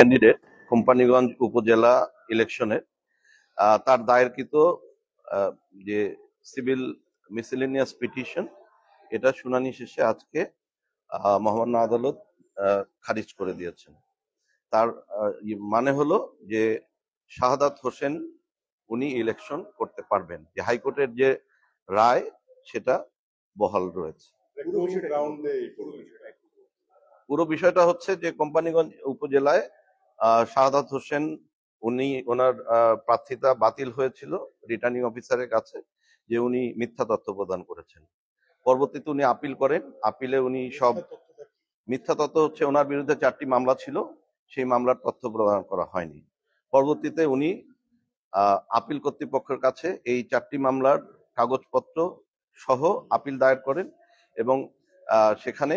Candidate Companiganj উপজেলা ইলেকশনে তার দায়েরকৃত যে সিভিল মিসেলেনিয়াস পিটিশন, এটা শুনানি শেষে আজকে মহামান্য আদালত খারিজ করে দিয়েছেন। তার মানে হলো যে শাহাদাত হোসেন উনি ইলেকশন করতে পারবেন, যে হাইকোর্টের যে রায় সেটা বহাল রয়েছে। পুরো বিষয়টা হচ্ছে যে কোম্পানিগঞ্জ উপজেলায় শাহাদাত হোসেন উনি ওনার প্রার্থিতা বাতিল হয়েছিল রিটার্নিং অফিসারের কাছে, যে উনি মিথ্যা তথ্য প্রদান করেছেন। পরবর্তীতে উনি আপিল করেন। আপিলে উনি সব মিথ্যা তথ্য হচ্ছে ওনার বিরুদ্ধে 4টি মামলা ছিল, সেই মামলার তথ্য প্রদান করা হয়নি। পরবর্তীতে উনি আপিল কর্তৃপক্ষের কাছে এই 4টি মামলার কাগজপত্র সহ আপিল দায়ের করেন এবং সেখানে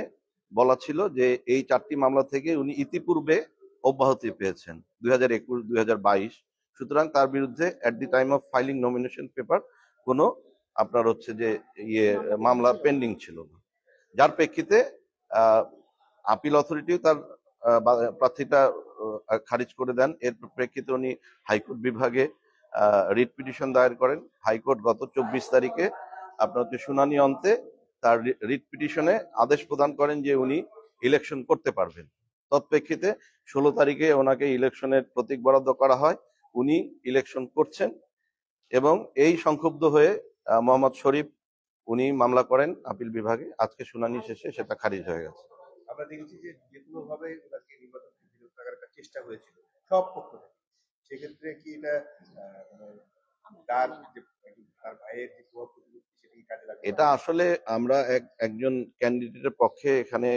বলা ছিল যে এই 4টি মামলা থেকে উনি ইতিপূর্বে অব্যাহতি পেয়েছেন 2021, 2022। সুতরাং তার বিরুদ্ধে at the time of filing nomination paper কোনো আপনার হচ্ছে যে মামলা পেন্ডিং ছিল না, যার প্রেক্ষিতে আপিল অথরিটিও তার প্রার্থীটা খারিজ করে দেন। এর প্রেক্ষিতে উনি হাইকোর্ট বিভাগে রিট পিটিশন দায়ের করেন। হাইকোর্ট গত 24 তারিখে আপনার হচ্ছে শুনানি অন্তে তার রিট পিটিশনে আদেশ প্রদান করেন যে উনি ইলেকশন করতে পারবেন। তৎপ্রেক্ষিতে 16 তারিখে ওনাকে ইলেকশনের প্রতীক বরাদ্দ করা হয়, উনি ইলেকশন করছেন এবং এই সংক্ষুব্ধ হয়ে মোহাম্মদ শরীফ উনি মামলা করেন আপিল বিভাগে। আজকে শুনানি শেষে সেটা খারিজ হয়ে গেছে। আমরা দেখেছি যে যেকোনো ভাবে ওনাকে নির্বাচন থেকে বিরত রাখার একটা চেষ্টা হয়েছিল সব পক্ষ থেকে। সেক্ষেত্রে কি এটা তার ভাইয়ের যে প্রভাব সেটা কি কাজে লাগবে? এটা আসলে আমরা একজন ক্যান্ডিডেটের পক্ষে এখানে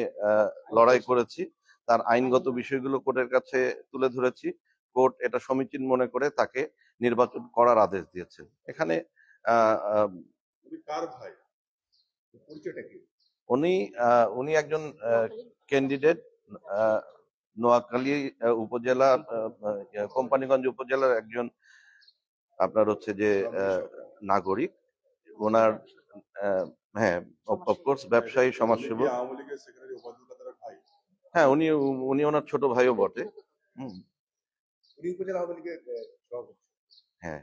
লড়াই করেছি, তার আইনগত বিষয়গুলো কোর্টের কাছে তুলে ধরেছি। কোর্ট এটা সমীচীন মনে করে তাকে নির্বাচন করার আদেশ দিয়েছে। এখানে কার ভাই, পরিচয়টা কি? উনি একজন ক্যান্ডিডেট নোয়াখালী উপজেলা কোম্পানিগঞ্জ উপজেলার একজন আপনার হচ্ছে যে নাগরিক। ওনার হ্যাঁ অফকোর্স ব্যবসায়ী সমাজসেবক। হ্যাঁ, উনি ওনার ছোট ভাইও বটে। উনি উপজেলা আওয়ামী লীগের সভাপতি। হ্যাঁ।